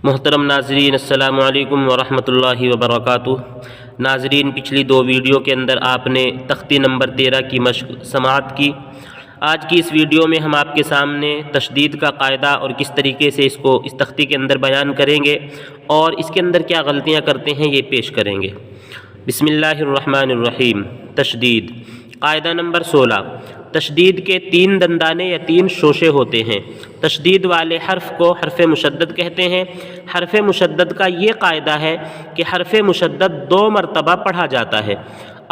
محترم ناظرین السلام علیکم ورحمۃ اللہ وبرکاتہ۔ ناظرین، پچھلی دو ویڈیو کے اندر آپ نے تختی نمبر 13 کی مشق سماعت کی۔ آج کی اس ویڈیو میں ہم آپ کے سامنے تشدید کا قاعدہ اور کس طریقے سے اس کو اس تختی کے اندر بیان کریں گے اور اس کے اندر کیا غلطیاں کرتے ہیں یہ پیش کریں گے۔ بسم اللہ الرحمن الرحیم۔ تشدید قاعدہ نمبر 16۔ تشدید کے 3 دندانے یا 3 شوشے ہوتے ہیں۔ تشدید والے حرف کو حرف مشدد کہتے ہیں۔ حرف مشدد کا یہ قاعدہ ہے کہ حرف مشدد 2 مرتبہ پڑھا جاتا ہے۔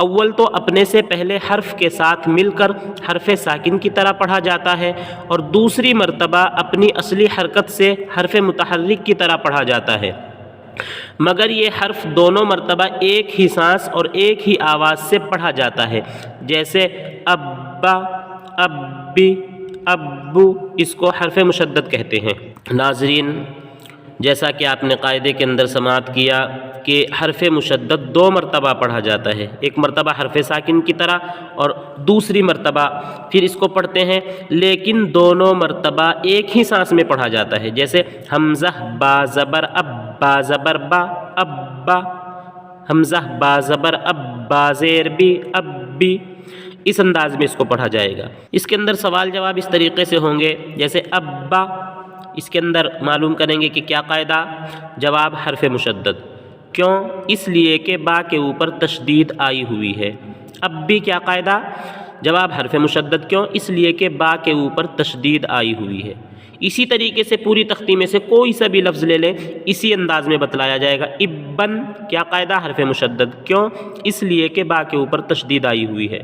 اول تو اپنے سے پہلے حرف کے ساتھ مل کر حرف ساکن کی طرح پڑھا جاتا ہے، اور دوسری مرتبہ اپنی اصلی حرکت سے حرف متحرک کی طرح پڑھا جاتا ہے، مگر یہ حرف دونوں مرتبہ ایک ہی سانس اور ایک ہی آواز سے پڑھا جاتا ہے، جیسے ابا، ابی، ابو، اس کو حرف مشدد کہتے ہیں۔ ناظرین، جیسا کہ آپ نے قاعدے کے اندر سماعت کیا کہ حرف مشدد 2 مرتبہ پڑھا جاتا ہے، ایک مرتبہ حرف ساکن کی طرح اور دوسری مرتبہ پھر اس کو پڑھتے ہیں، لیکن دونوں مرتبہ ایک ہی سانس میں پڑھا جاتا ہے، جیسے حمزہ با زبر اب، با زبر با، ابا، حمزہ با زبر اب، با زیر بی، ابی، اس انداز میں اس کو پڑھا جائے گا۔ اس کے اندر سوال جواب اس طریقے سے ہوں گے، جیسے ابا، اس کے اندر معلوم کریں گے کہ کیا قاعدہ؟ جواب حرف مشدد۔ کیوں؟ اس لیے کہ با کے اوپر تشدید آئی ہوئی ہے۔ اب بھی کیا قاعدہ؟ جواب حرف مشدد۔ کیوں؟ اس لیے کہ با کے اوپر تشدید آئی ہوئی ہے۔ اسی طریقے سے پوری تختی میں سے کوئی سا بھی لفظ لے لیں، اسی انداز میں بتلایا جائے گا۔ ابن، کیا قاعدہ؟ حرف مشدد۔ کیوں؟ اس لیے کہ با کے اوپر تشدید آئی ہوئی ہے۔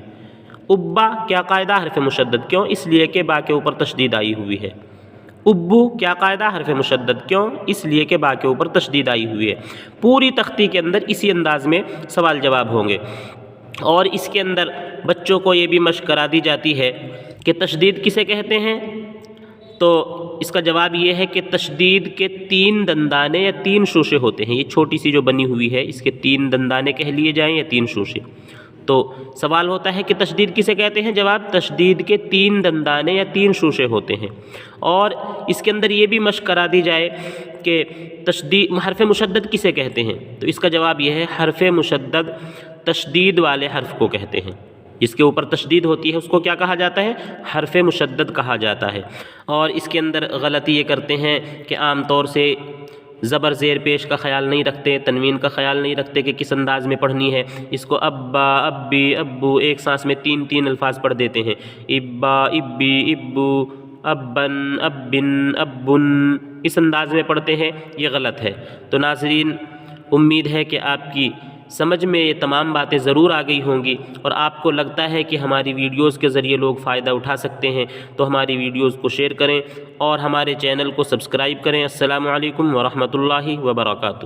ابا، کیا قاعدہ؟ حرف مشدد۔ کیوں؟ اس لیے کہ با کے اوپر تشدید آئی ہوئی ہے۔ ابو، کیا قاعدہ؟ حرف مشدد۔ کیوں؟ اس لیے کہ با کے اوپر تشدید آئی ہوئی ہے۔ پوری تختی کے اندر اسی انداز میں سوال جواب ہوں گے، اور اس کے اندر بچوں کو یہ بھی مشق کرا دی جاتی ہے کہ تشدید کسے کہتے ہیں؟ تو اس کا جواب یہ ہے کہ تشدید کے 3 دندانے یا 3 شوشے ہوتے ہیں۔ یہ چھوٹی سی جو بنی ہوئی ہے، اس کے 3 دندانے کہہ لیے جائیں یا 3 شوشے۔ تو سوال ہوتا ہے کہ تشدید کسے کہتے ہیں؟ جواب تشدید کے 3 دندانے یا 3 شوشے ہوتے ہیں۔ اور اس کے اندر یہ بھی مشق کرا دی جائے کہ تشدید حرف مشدد کسے کہتے ہیں؟ تو اس کا جواب یہ ہے، حرف مشدد تشدید والے حرف کو کہتے ہیں۔ جس کے اوپر تشدید ہوتی ہے اس کو کیا کہا جاتا ہے؟ حرف مشدد کہا جاتا ہے۔ اور اس کے اندر غلطی یہ کرتے ہیں کہ عام طور سے زبر زیر پیش کا خیال نہیں رکھتے، تنوین کا خیال نہیں رکھتے کہ کس انداز میں پڑھنی ہے۔ اس کو ابا، ابی، ابو ایک سانس میں 3 الفاظ پڑھ دیتے ہیں، ابا، ابی، ابو، ابن، ابن، ابن، اس انداز میں پڑھتے ہیں، یہ غلط ہے۔ تو ناظرین، امید ہے کہ آپ کی سمجھ میں یہ تمام باتیں ضرور آ گئی ہوں گی، اور آپ کو لگتا ہے کہ ہماری ویڈیوز کے ذریعے لوگ فائدہ اٹھا سکتے ہیں، تو ہماری ویڈیوز کو شیئر کریں اور ہمارے چینل کو سبسکرائب کریں۔ السلام علیکم ورحمۃ اللہ وبرکاتہ۔